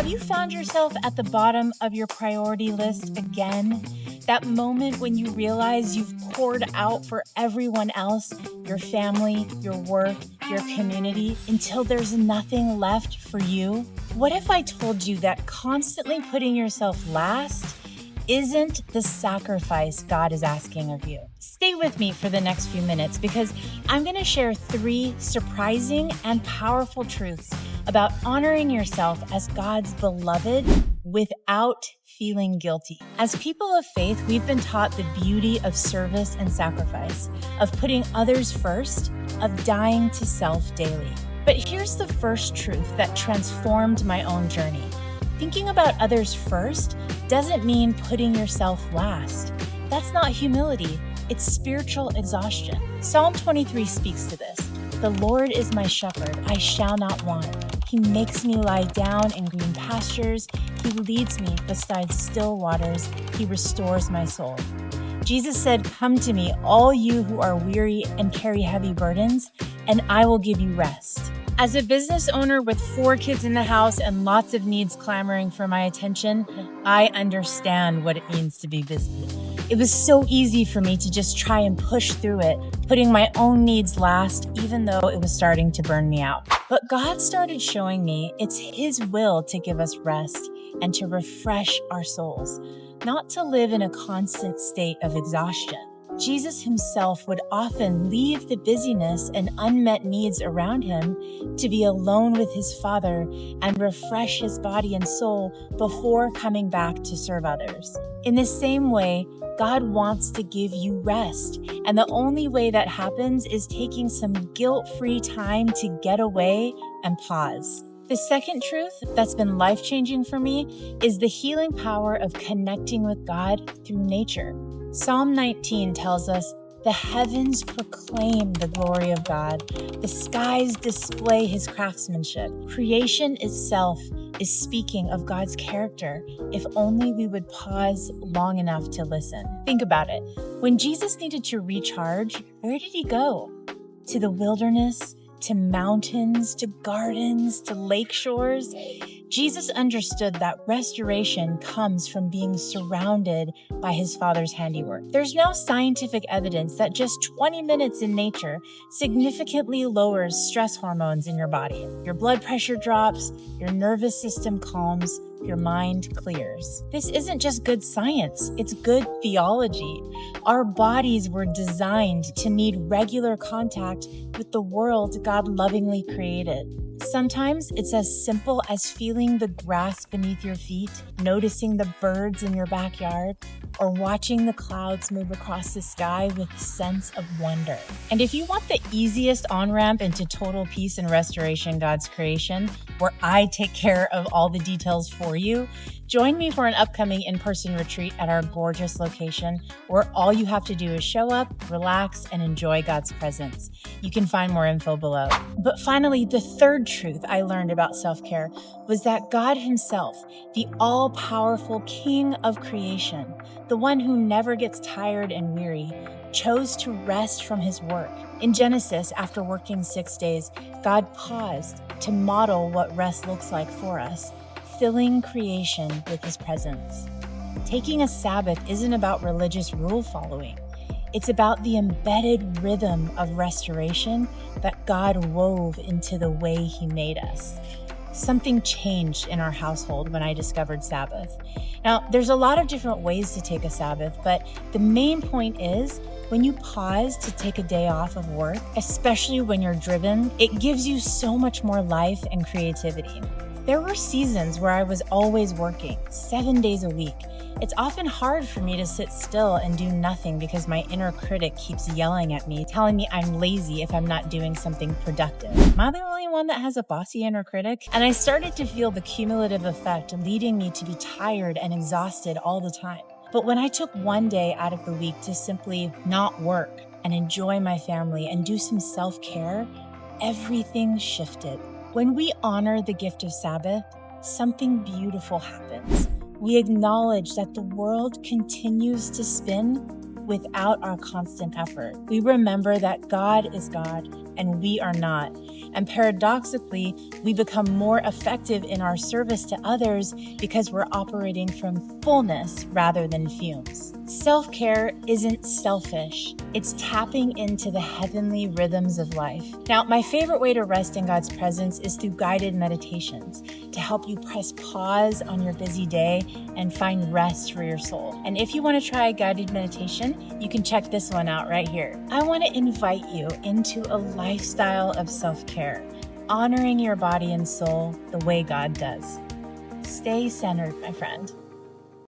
Have you found yourself at the bottom of your priority list again? That moment when you realize you've poured out for everyone else, your family, your work, your community, until there's nothing left for you? What if I told you that constantly putting yourself last isn't the sacrifice God is asking of you? Stay with me for the next few minutes because I'm going to share 3 surprising and powerful truths about honoring yourself as God's beloved without feeling guilty. As people of faith, we've been taught the beauty of service and sacrifice, of putting others first, of dying to self daily. But here's the first truth that transformed my own journey. Thinking about others first doesn't mean putting yourself last. That's not humility, it's spiritual exhaustion. Psalm 23 speaks to this. The Lord is my shepherd, I shall not want. He makes me lie down in green pastures. He leads me beside still waters. He restores my soul. Jesus said, "Come to me, all you who are weary and carry heavy burdens, and I will give you rest." As a business owner with 4 kids in the house and lots of needs clamoring for my attention, I understand what it means to be busy. It was so easy for me to just try and push through it, putting my own needs last, even though it was starting to burn me out. But God started showing me it's His will to give us rest and to refresh our souls, not to live in a constant state of exhaustion. Jesus Himself would often leave the busyness and unmet needs around Him to be alone with His Father and refresh His body and soul before coming back to serve others. In the same way, God wants to give you rest, and the only way that happens is taking some guilt-free time to get away and pause. The second truth that's been life-changing for me is the healing power of connecting with God through nature. Psalm 19 tells us, "The heavens proclaim the glory of God. The skies display His craftsmanship." Creation itself is speaking of God's character, if only we would pause long enough to listen. Think about it. When Jesus needed to recharge, where did He go? To the wilderness, to mountains, to gardens, to lake shores? Jesus understood that restoration comes from being surrounded by His Father's handiwork. There's now scientific evidence that just 20 minutes in nature significantly lowers stress hormones in your body. Your blood pressure drops, your nervous system calms, your mind clears. This isn't just good science, it's good theology. Our bodies were designed to need regular contact with the world God lovingly created. Sometimes it's as simple as feeling the grass beneath your feet, noticing the birds in your backyard, or watching the clouds move across the sky with a sense of wonder. And if you want the easiest on-ramp into total peace and restoration, God's creation, where I take care of all the details for you, join me for an upcoming in-person retreat at our gorgeous location where all you have to do is show up, relax, and enjoy God's presence. You can find more info below. But finally, the third truth I learned about self-care was that God Himself, the all-powerful King of creation, the one who never gets tired and weary, chose to rest from His work. In Genesis, after working 6 days, God paused to model what rest looks like for us, filling creation with His presence. Taking a Sabbath isn't about religious rule following. It's about the embedded rhythm of restoration that God wove into the way He made us. Something changed in our household when I discovered Sabbath. Now, there's a lot of different ways to take a Sabbath, but the main point is when you pause to take a day off of work, especially when you're driven, it gives you so much more life and creativity. There were seasons where I was always working, 7 days a week. It's often hard for me to sit still and do nothing because my inner critic keeps yelling at me, telling me I'm lazy if I'm not doing something productive. Am I the only one that has a bossy inner critic? And I started to feel the cumulative effect leading me to be tired and exhausted all the time. But when I took one day out of the week to simply not work and enjoy my family and do some self-care, everything shifted. When we honor the gift of Sabbath, something beautiful happens. We acknowledge that the world continues to spin without our constant effort. We remember that God is God and we are not. And paradoxically, we become more effective in our service to others because we're operating from fullness rather than fumes. Self-care isn't selfish. It's tapping into the heavenly rhythms of life. Now, my favorite way to rest in God's presence is through guided meditations to help you press pause on your busy day and find rest for your soul. And if you want to try a guided meditation, you can check this one out right here. I want to invite you into a lifestyle of self-care, honoring your body and soul the way God does. Stay centered, my friend.